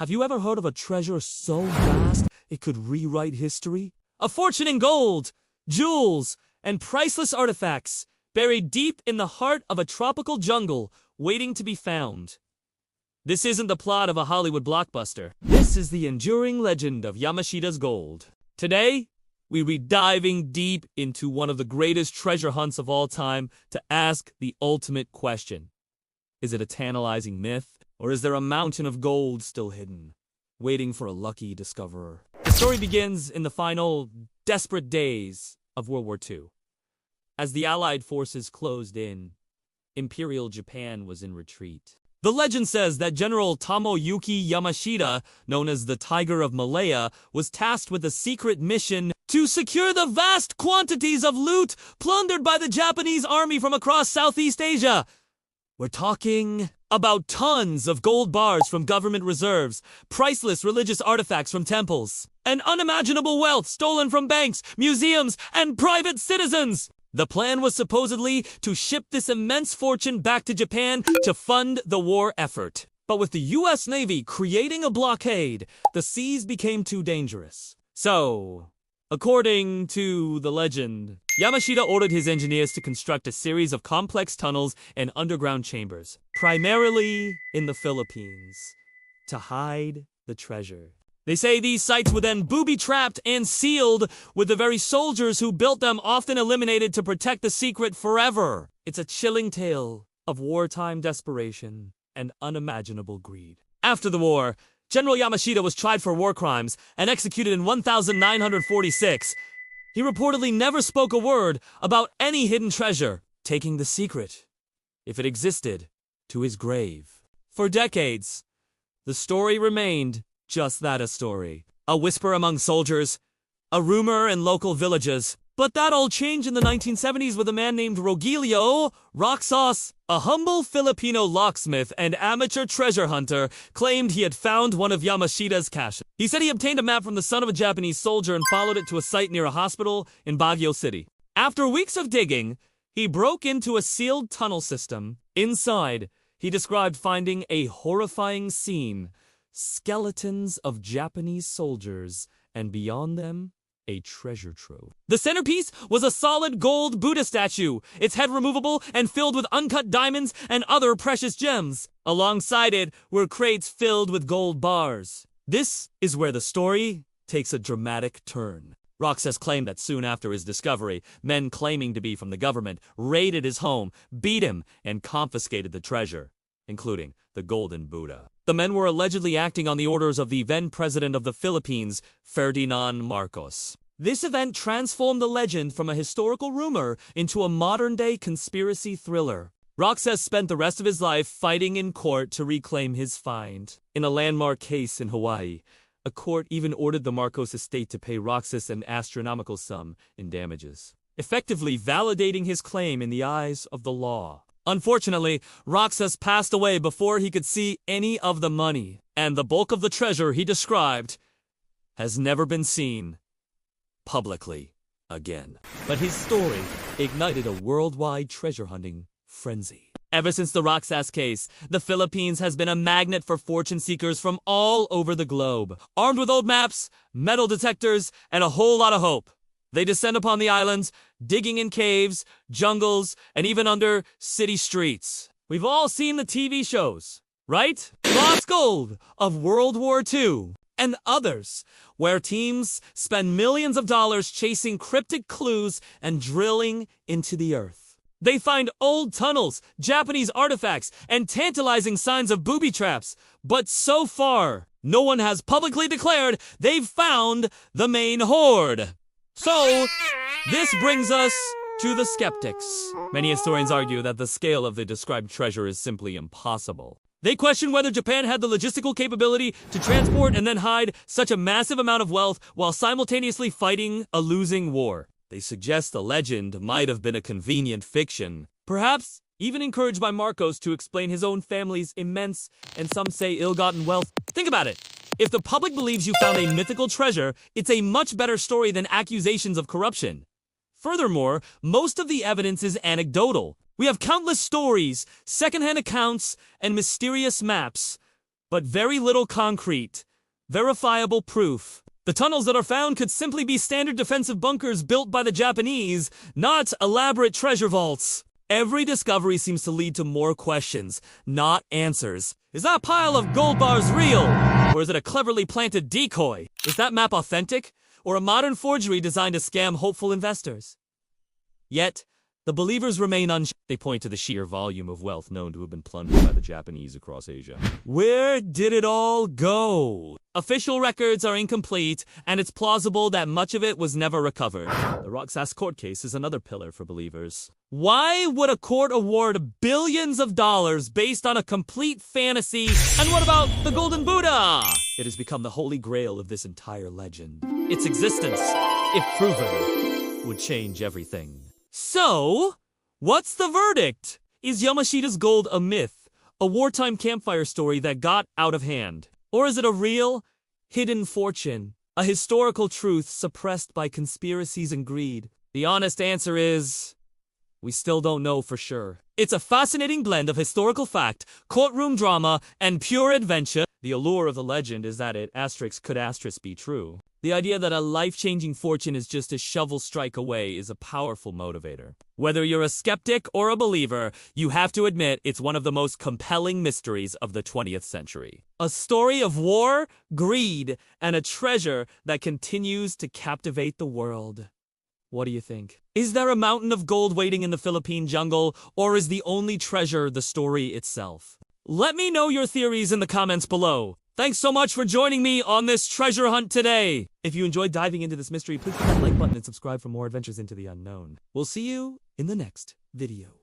Have you ever heard of a treasure so vast it could rewrite history? A fortune in gold, jewels, and priceless artifacts buried deep in the heart of a tropical jungle waiting to be found. This isn't the plot of a Hollywood blockbuster. This is the enduring legend of Yamashita's Gold. Today, we'll be diving deep into one of the greatest treasure hunts of all time to ask the ultimate question. Is it a tantalizing myth, or is there a mountain of gold still hidden, waiting for a lucky discoverer? The story begins in the final, desperate days of World War II. As the Allied forces closed in, Imperial Japan was in retreat. The legend says that General Tomoyuki Yamashita, known as the Tiger of Malaya, was tasked with a secret mission to secure the vast quantities of loot plundered by the Japanese army from across Southeast Asia. We're talking about tons of gold bars from government reserves, priceless religious artifacts from temples, and unimaginable wealth stolen from banks, museums, and private citizens. The plan was supposedly to ship this immense fortune back to Japan to fund the war effort. But with the U.S. Navy creating a blockade, the seas became too dangerous. So, according to the legend, Yamashita ordered his engineers to construct a series of complex tunnels and underground chambers, primarily in the Philippines, to hide the treasure. They say these sites were then booby-trapped and sealed, with the very soldiers who built them often eliminated to protect the secret forever. It's a chilling tale of wartime desperation and unimaginable greed. After the war, General Yamashita was tried for war crimes and executed in 1946. He reportedly never spoke a word about any hidden treasure, taking the secret, if it existed, to his grave. For decades, the story remained just that, a story. A whisper among soldiers, a rumor in local villages. But that all changed in the 1970s with a man named Rogelio Roxas, a humble Filipino locksmith and amateur treasure hunter, claimed he had found one of Yamashita's caches. He said he obtained a map from the son of a Japanese soldier and followed it to a site near a hospital in Baguio City. After weeks of digging, he broke into a sealed tunnel system. Inside, he described finding a horrifying scene: skeletons of Japanese soldiers, and beyond them, a treasure trove. The centerpiece was a solid gold Buddha statue, its head removable and filled with uncut diamonds and other precious gems. Alongside it were crates filled with gold bars. This is where the story takes a dramatic turn. Roxas claimed that soon after his discovery, men claiming to be from the government raided his home, beat him, and confiscated the treasure, including the golden Buddha. The men were allegedly acting on the orders of the then president of the Philippines, Ferdinand Marcos. This event transformed the legend from a historical rumor into a modern-day conspiracy thriller. Roxas spent the rest of his life fighting in court to reclaim his find. In a landmark case in Hawaii, a court even ordered the Marcos estate to pay Roxas an astronomical sum in damages, effectively validating his claim in the eyes of the law. Unfortunately, Roxas passed away before he could see any of the money, and the bulk of the treasure he described has never been seen publicly again. But his story ignited a worldwide treasure hunting frenzy. Ever since the Roxas case, the Philippines has been a magnet for fortune seekers from all over the globe. Armed with old maps, metal detectors, and a whole lot of hope, they descend upon the islands, digging in caves, jungles, and even under city streets. We've all seen the TV shows, right? Lost Gold of World War II and others, where teams spend millions of dollars chasing cryptic clues and drilling into the earth. They find old tunnels, Japanese artifacts, and tantalizing signs of booby traps. But so far, no one has publicly declared they've found the main hoard. So, this brings us to the skeptics. Many historians argue that the scale of the described treasure is simply impossible. They question whether Japan had the logistical capability to transport and then hide such a massive amount of wealth while simultaneously fighting a losing war. They suggest the legend might have been a convenient fiction, perhaps even encouraged by Marcos to explain his own family's immense and some say ill-gotten wealth. Think about it. If the public believes you found a mythical treasure, it's a much better story than accusations of corruption. Furthermore, most of the evidence is anecdotal. We have countless stories, secondhand accounts, and mysterious maps. but very little concrete, verifiable proof. The tunnels that are found could simply be standard defensive bunkers built by the Japanese, not elaborate treasure vaults. Every discovery seems to lead to more questions, not answers. Is that pile of gold bars real? Or is it a cleverly planted decoy? Is that map authentic? Or a modern forgery designed to scam hopeful investors? Yet, the believers remain unsure. They point to the sheer volume of wealth known to have been plundered by the Japanese across Asia. Where did it all go? Official records are incomplete, and it's plausible that much of it was never recovered. The Roxas court case is another pillar for believers. Why would a court award billions of dollars based on a complete fantasy? And what about the Golden Buddha? It has become the holy grail of this entire legend. Its existence, if proven, would change everything. So, what's the verdict? Is Yamashita's Gold a myth, a wartime campfire story that got out of hand? Or is it a real, hidden fortune, a historical truth suppressed by conspiracies and greed? The honest answer is, we still don't know for sure. It's a fascinating blend of historical fact, courtroom drama, and pure adventure. The allure of the legend is that it could be true. The idea that a life-changing fortune is just a shovel strike away is a powerful motivator. Whether you're a skeptic or a believer, you have to admit it's one of the most compelling mysteries of the 20th century. A story of war, greed, and a treasure that continues to captivate the world. What do you think? Is there a mountain of gold waiting in the Philippine jungle, or is the only treasure the story itself? Let me know your theories in the comments below. Thanks so much for joining me on this treasure hunt today. If you enjoyed diving into this mystery, please hit that like button and subscribe for more adventures into the unknown. We'll see you in the next video.